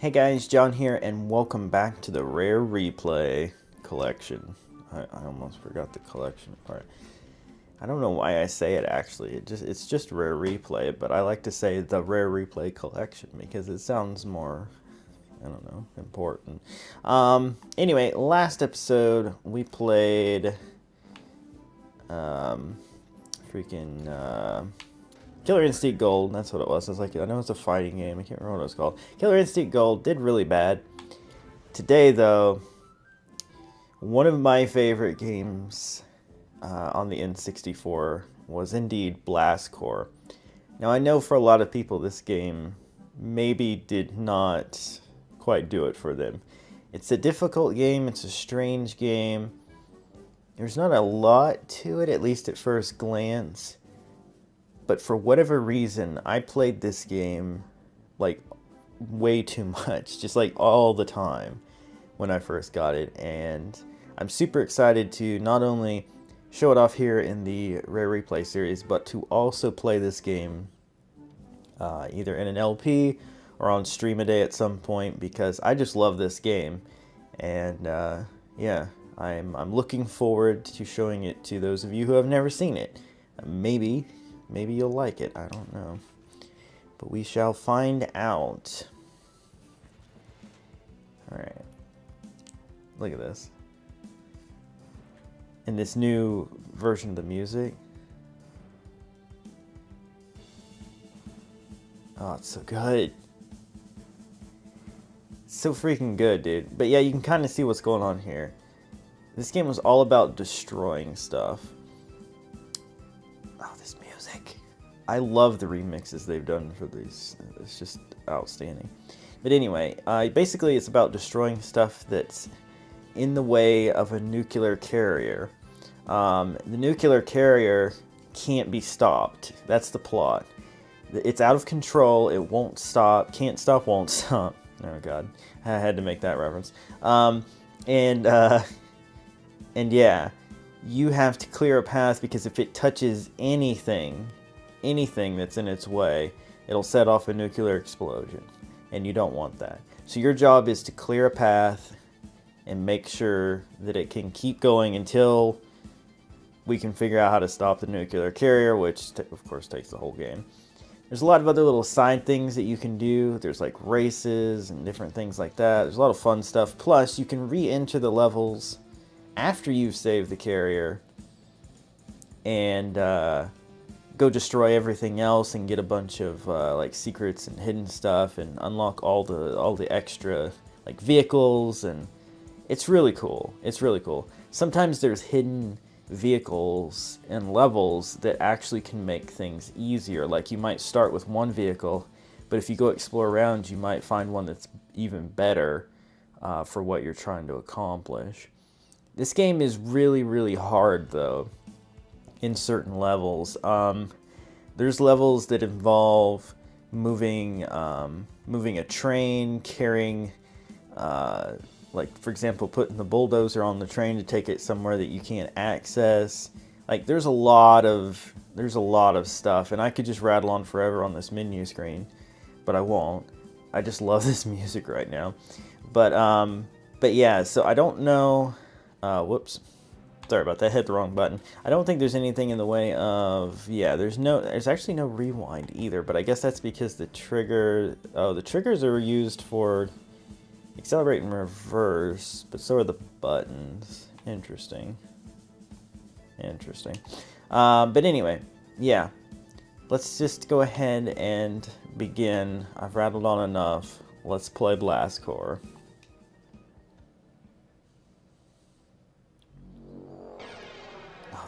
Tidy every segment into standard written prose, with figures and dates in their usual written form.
Hey guys, John here, and welcome back to the Rare Replay collection. I almost forgot the collection part. I don't know why I say it actually. It's just Rare Replay, but I like to say the Rare Replay collection because it sounds more, I don't know, important. Anyway, last episode we played Killer Instinct Gold. That's what it was. I was like, I know it's a fighting game. I can't remember what it was called. Killer Instinct Gold did really bad. Today, though, one of my favorite games on the N64 was indeed Blast Corps. Now, I know for a lot of people this game maybe did not quite do it for them. It's a difficult game. It's a strange game. There's not a lot to it, at least at first glance. But for whatever reason, I played this game like way too much, just like all the time when I first got it. And I'm super excited to not only show it off here in the Rare Replay series, but to also play this game either in an LP or on Stream a Day at some point, because I just love this game. And yeah, I'm looking forward to showing it to those of you who have never seen it. Maybe you'll like it. I don't know. But we shall find out. Alright. Look at this. And this new version of the music. Oh, it's so good. It's so freaking good, dude. But yeah, you can kind of see what's going on here. This game was all about destroying stuff. Oh, this music. I love the remixes they've done for these. It's just outstanding. But anyway, basically it's about destroying stuff that's in the way of a nuclear carrier. The nuclear carrier can't be stopped. That's the plot. It's out of control. It won't stop. Can't stop, won't stop. Oh, God. I had to make that reference. And yeah. You have to clear a path, because if it touches anything that's in its way, it'll set off a nuclear explosion, and you don't want that. So your job is to clear a path and make sure that it can keep going until we can figure out how to stop the nuclear carrier, which of course takes the whole game. There's a lot of other little side things that you can do. There's like races and different things like that. There's a lot of fun stuff. Plus, you can re-enter the levels after you've saved the carrier and go destroy everything else and get a bunch of like secrets and hidden stuff and unlock all the extra like vehicles, and it's really cool. It's really cool. Sometimes there's hidden vehicles and levels that actually can make things easier. Like you might start with one vehicle, but if you go explore around, you might find one that's even better for what you're trying to accomplish. This game is really, really hard, though, in certain levels. There's levels that involve moving a train, carrying, like, for example, putting the bulldozer on the train to take it somewhere that you can't access. Like, there's a lot of stuff, and I could just rattle on forever on this menu screen, but I won't. I just love this music right now. But yeah, so I don't know. Whoops. Sorry about that. Hit the wrong button. I don't think there's anything in the way of... Yeah, there's actually no rewind either, but I guess that's because the triggers are used for accelerate and reverse, but so are the buttons. Interesting. But anyway, yeah. Let's just go ahead and begin. I've rattled on enough. Let's play Blast Corps.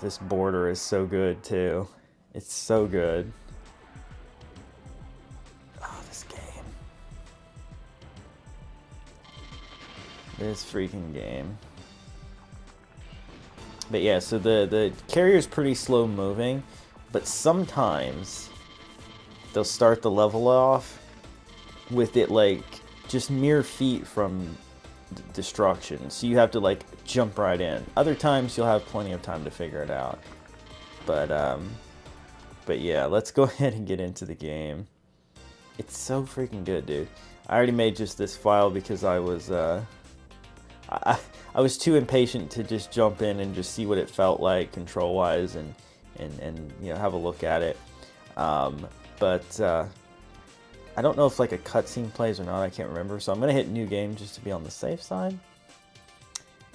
This border is so good, too. It's so good. Oh, this game. This freaking game. But yeah, so the carrier's pretty slow moving, but sometimes they'll start the level off with it, like, just mere feet from destruction, so you have to like jump right in. Other times you'll have plenty of time to figure it out. But yeah, let's go ahead and get into the game. It's so freaking good, dude. I already made just this file because I was I was too impatient to just jump in and just see what it felt like control-wise and you know, have a look at it. But I don't know if like a cutscene plays or not. I can't remember. So I'm gonna hit new game just to be on the safe side.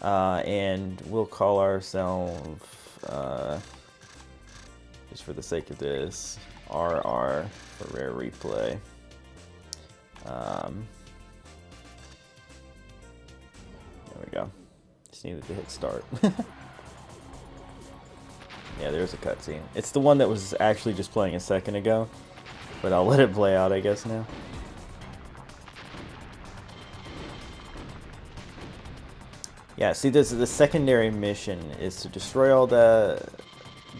And we'll call ourselves, just for the sake of this, RR for rare replay. There we go. Just needed to hit start. Yeah, there's a cutscene. It's the one that was actually just playing a second ago, but I'll let it play out, I guess, now. Yeah, see, this is the secondary mission is to destroy all the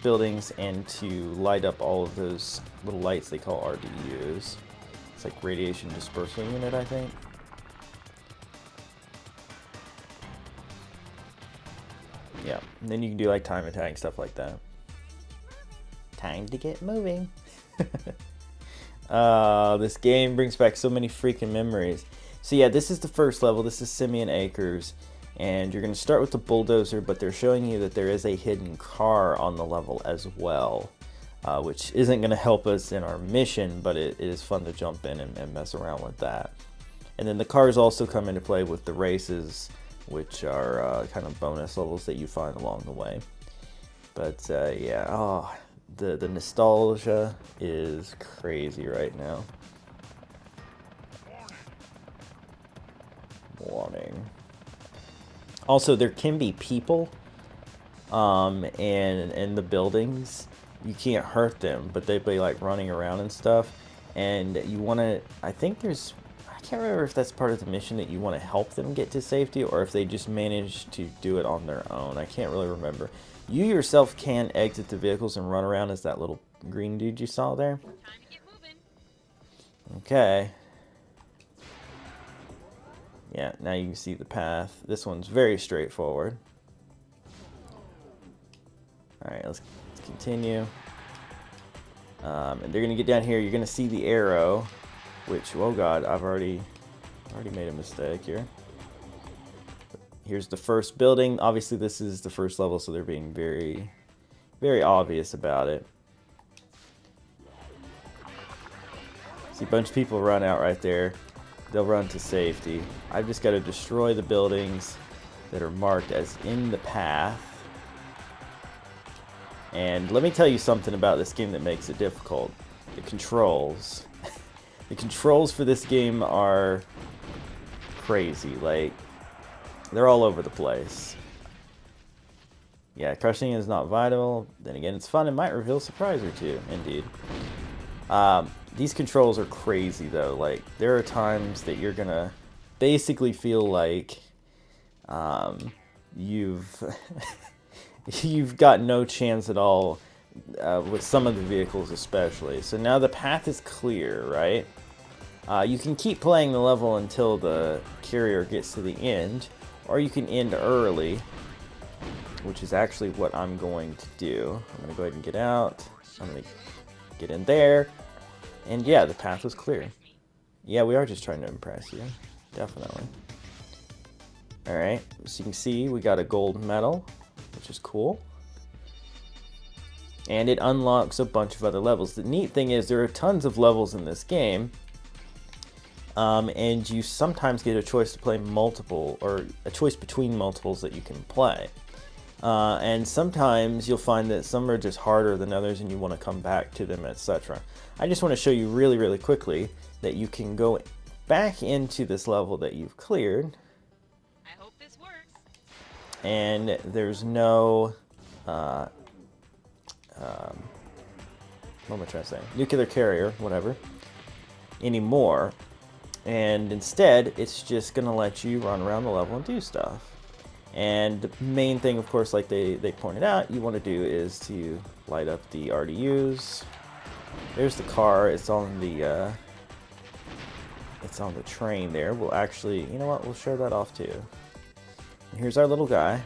buildings and to light up all of those little lights they call RDUs. It's like radiation dispersal unit, I think. Yeah, and then you can do like time attack and stuff like that. Time to get moving. This game brings back so many freaking memories. So yeah, this is the first level. This is Simeon Acres. And you're going to start with the bulldozer, but they're showing you that there is a hidden car on the level as well, which isn't going to help us in our mission, but it is fun to jump in and mess around with that. And then the cars also come into play with the races, which are kind of bonus levels that you find along the way. But yeah, oh, the nostalgia is crazy right now. Warning. Also, there can be people in the buildings. You can't hurt them, but they'd be like running around and stuff. And you want to, I think there's, I can't remember if that's part of the mission that you want to help them get to safety or if they just manage to do it on their own. I can't really remember. You yourself can exit the vehicles and run around as that little green dude you saw there. Time to get moving. Okay. Yeah, now you can see the path. This one's very straightforward. Alright, let's continue. And they're going to get down here. You're going to see the arrow, which, oh god, I've already made a mistake here. Here's the first building. Obviously, this is the first level, so they're being very, very obvious about it. See a bunch of people run out right there. They'll run to safety. I've just got to destroy the buildings that are marked as in the path. And let me tell you something about this game that makes it difficult. The controls. The controls for this game are crazy. Like, they're all over the place. Yeah, crushing is not vital. Then again, it's fun and might reveal a surprise or two. Indeed. These controls are crazy though. Like, there are times that you're gonna basically feel like you've you've got no chance at all with some of the vehicles especially. So now the path is clear, right? You can keep playing the level until the carrier gets to the end, or you can end early, which is actually what I'm going to do. I'm going to go ahead and get out. I'm going to get in there. And yeah, the path was clear. Yeah, we are just trying to impress you. Definitely. Alright, so you can see we got a gold medal, which is cool. And it unlocks a bunch of other levels. The neat thing is there are tons of levels in this game. And you sometimes get a choice to play multiple, or a choice between multiples that you can play. And sometimes you'll find that some are just harder than others and you want to come back to them, etc. I just want to show you really, really quickly that you can go back into this level that you've cleared. I hope this works. And there's no, what am I trying to say? Nuclear carrier, whatever, anymore. And instead, it's just going to let you run around the level and do stuff. And the main thing, of course, like they pointed out, you want to do is to light up the RDUs. There's the car. It's on the train there. We'll actually, you know what? We'll show that off too. And here's our little guy.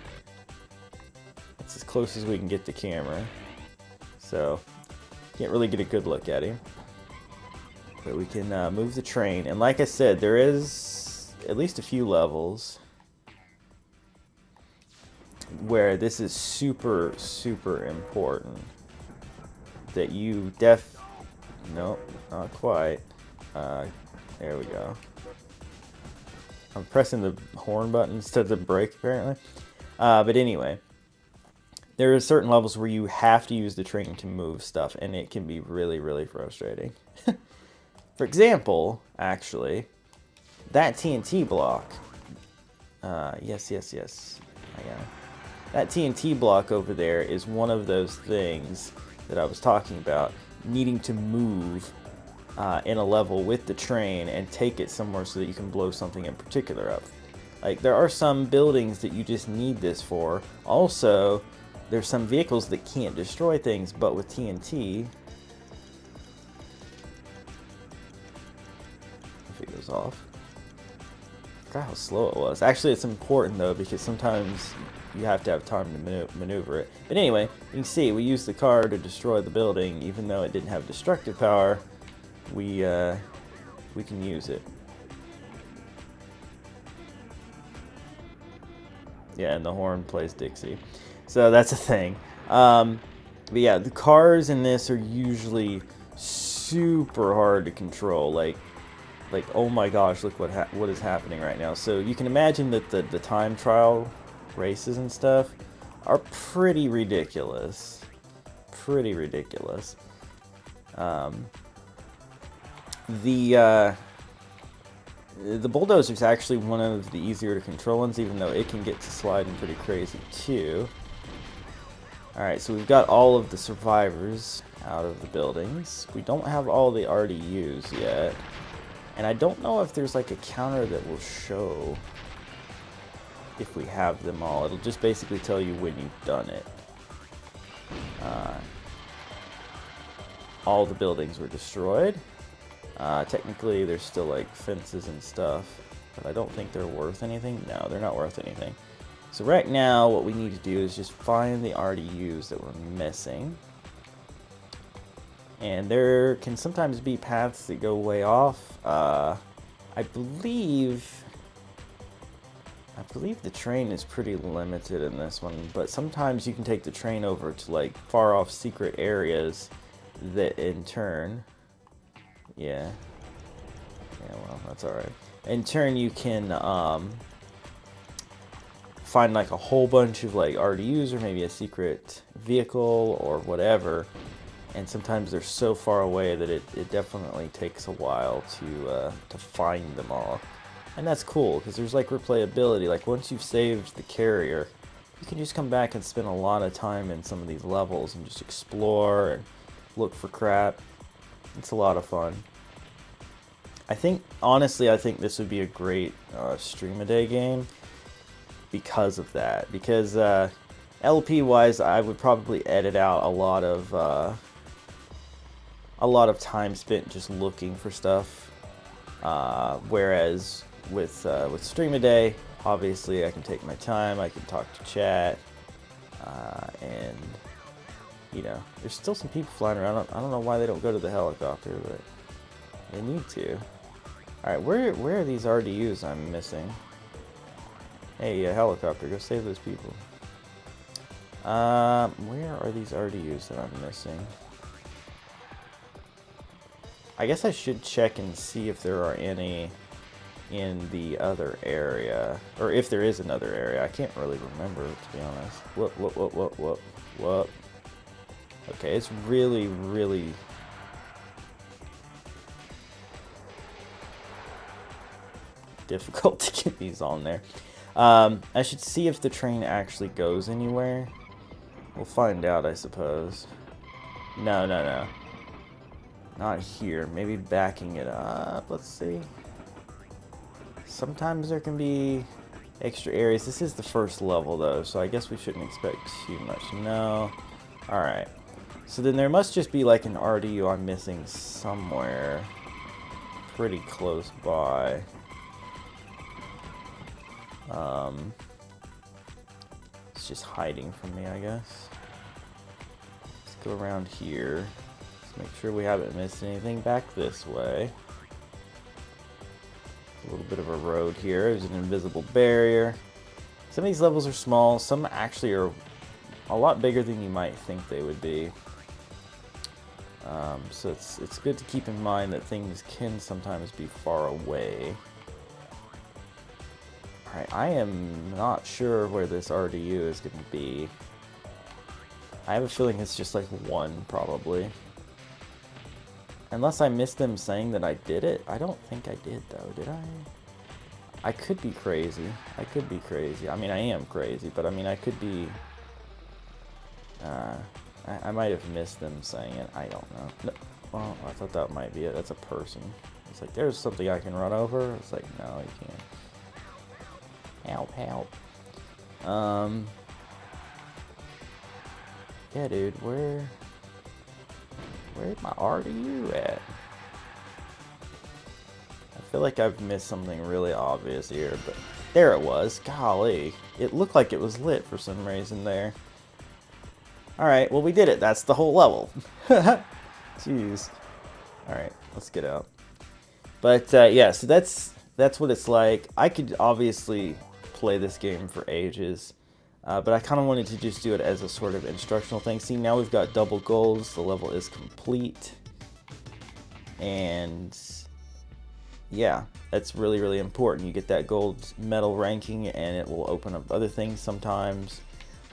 That's as close as we can get the camera. So, can't really get a good look at him. But we can move the train. And like I said, there is at least a few levels where this is super, super important. That you Nope, not quite. There we go. I'm pressing the horn button instead of the brake, apparently. But anyway, there are certain levels where you have to use the train to move stuff, and it can be really, really frustrating. For example, actually, that TNT block. Yes. I got it. That TNT block over there is one of those things that I was talking about, needing to move in a level with the train and take it somewhere so that you can blow something in particular up. Like, there are some buildings that you just need this for. Also, there's some vehicles that can't destroy things, but with TNT, if it goes off. I forgot how slow it was. Actually, it's important though, because sometimes you have to have time to maneuver it. But anyway, you can see we used the car to destroy the building, even though it didn't have destructive power. We can use it. Yeah, and the horn plays Dixie, so that's a thing. But yeah, the cars in this are usually super hard to control. Like oh my gosh, look what is happening right now. So you can imagine that the time trial races and stuff are pretty ridiculous. The bulldozer is actually one of the easier to control ones, even though it can get to sliding pretty crazy too. Alright, so we've got all of the survivors out of the buildings. We don't have all the RDUs yet. And I don't know if there's like a counter that will show if we have them all. It'll just basically tell you when you've done it. All the buildings were destroyed. Technically, there's still like fences and stuff, but I don't think they're worth anything. No, they're not worth anything. So right now, what we need to do is just find the RDUs that we're missing. And there can sometimes be paths that go way off. I believe the train is pretty limited in this one, but sometimes you can take the train over to like far off secret areas that in turn, yeah, well, that's alright. In turn, you can find like a whole bunch of like RDUs or maybe a secret vehicle or whatever. And sometimes they're so far away that it definitely takes a while to find them all. And that's cool, because there's like replayability. Like once you've saved the carrier, you can just come back and spend a lot of time in some of these levels and just explore and look for crap. It's a lot of fun. Honestly, I think this would be a great stream-a-day game because of that. Because LP-wise, I would probably edit out a lot of time spent just looking for stuff, whereas with stream-a-day, obviously I can take my time, I can talk to chat, and you know, there's still some people flying around. I don't know why they don't go to the helicopter, but they need to. Alright, where are these RDUs I'm missing? Hey, helicopter, go save those people. Where are these RDUs that I'm missing? I guess I should check and see if there are any in the other area, or if there is another area. I can't really remember, to be honest. Whoop. Okay, it's really, really difficult to get these on there. I should see if the train actually goes anywhere. We'll find out, I suppose. No. Not here. Maybe backing it up. Let's see. Sometimes there can be extra areas. This is the first level, though, so I guess we shouldn't expect too much. No. Alright. So then there must just be like an RDU I'm missing somewhere pretty close by. It's just hiding from me, I guess. Let's go around here. Make sure we haven't missed anything back this way. A little bit of a road here. There's an invisible barrier. Some of these levels are small. Some actually are a lot bigger than you might think they would be. So it's good to keep in mind that things can sometimes be far away. Alright, I am not sure where this RDU is going to be. I have a feeling it's just like one, probably. Unless I missed them saying that I did it. I don't think I did, though. Did I? I could be crazy. I could be crazy. I mean, I am crazy, but I mean, I could be... I might have missed them saying it. I don't know. No. Well, I thought that might be it. That's a person. It's like, there's something I can run over. It's like, no, you can't. Help, help. Yeah, dude, where's my RDU at? I feel like I've missed something really obvious here, but there it was. Golly, it looked like it was lit for some reason there. Alright, well we did it. That's the whole level. Jeez. Alright, let's get out. But yeah, so that's what it's like. I could obviously play this game for ages. But I kind of wanted to just do it as a sort of instructional thing. See, now we've got double golds. The level is complete. And yeah, that's really, really important. You get that gold medal ranking and it will open up other things sometimes.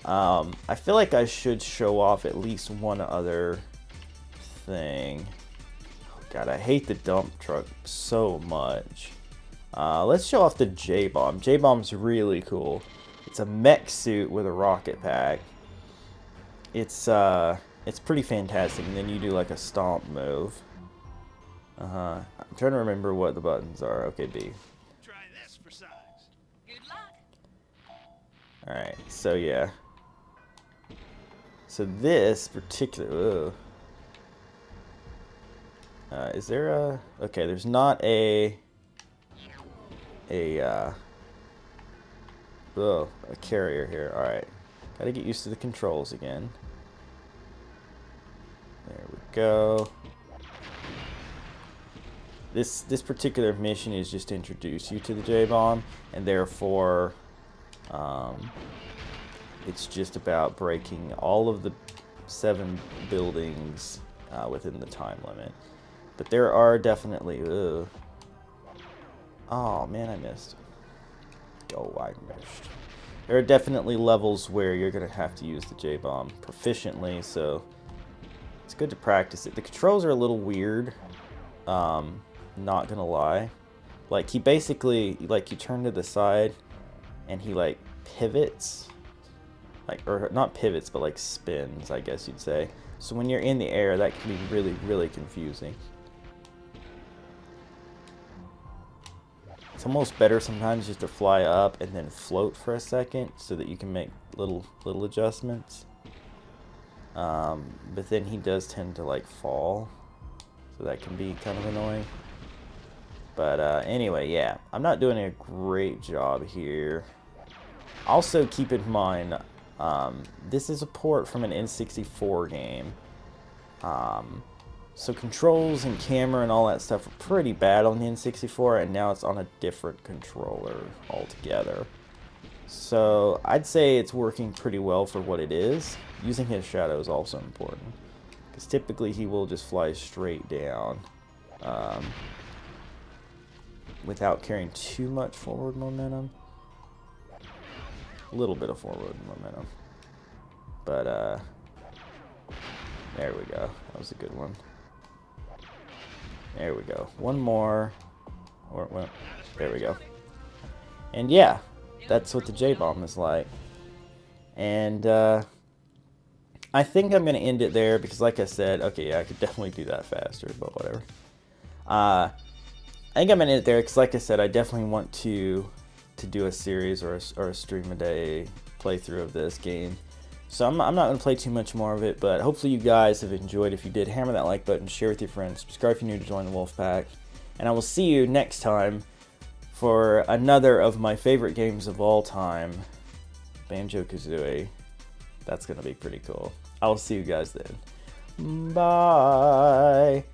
I feel like I should show off at least one other thing. Oh God, I hate the dump truck so much. Let's show off the J-Bomb. J-Bomb's really cool. It's a mech suit with a rocket pack. It's pretty fantastic. And then you do like a stomp move. I'm trying to remember what the buttons are. Okay, B. Try this for size. Good luck. Alright, so yeah. So this particular... is there a... Okay, there's not a carrier here. Alright. Gotta get used to the controls again. There we go. This particular mission is just to introduce you to the J-Bomb, and therefore it's just about breaking all of the 7 buildings within the time limit. But there are definitely... Oh man, I missed. Oh, I missed. There are definitely levels where you're going to have to use the J-Bomb proficiently, so it's good to practice it. The controls are a little weird, not going to lie. Like, he basically, like, you turn to the side, and he, like, pivots. Like, or not pivots, but, like, spins, I guess you'd say. So when you're in the air, that can be really, really confusing. It's almost better sometimes just to fly up and then float for a second so that you can make little adjustments. But then he does tend to like fall, so that can be kind of annoying. But anyway, yeah, I'm not doing a great job here. Also keep in mind, this is a port from an N64 game. So controls and camera and all that stuff are pretty bad on the N64, and now it's on a different controller altogether. So I'd say it's working pretty well for what it is. Using his shadow is also important, because typically he will just fly straight down without carrying too much forward momentum. A little bit of forward momentum. But there we go. That was a good one. There we go. One more. Or, well, there we go. And yeah, that's what the J-Bomb is like. And I think I'm going to end it there because, like I said, okay, yeah, I could definitely do that faster, but whatever. I think I'm going to end it there because, like I said, I definitely want to do a series or a stream a day playthrough of this game. So I'm not going to play too much more of it, but hopefully you guys have enjoyed. If you did, hammer that like button, share with your friends, subscribe if you're new to join the Wolfpack, and I will see you next time for another of my favorite games of all time, Banjo-Kazooie. That's going to be pretty cool. I will see you guys then. Bye.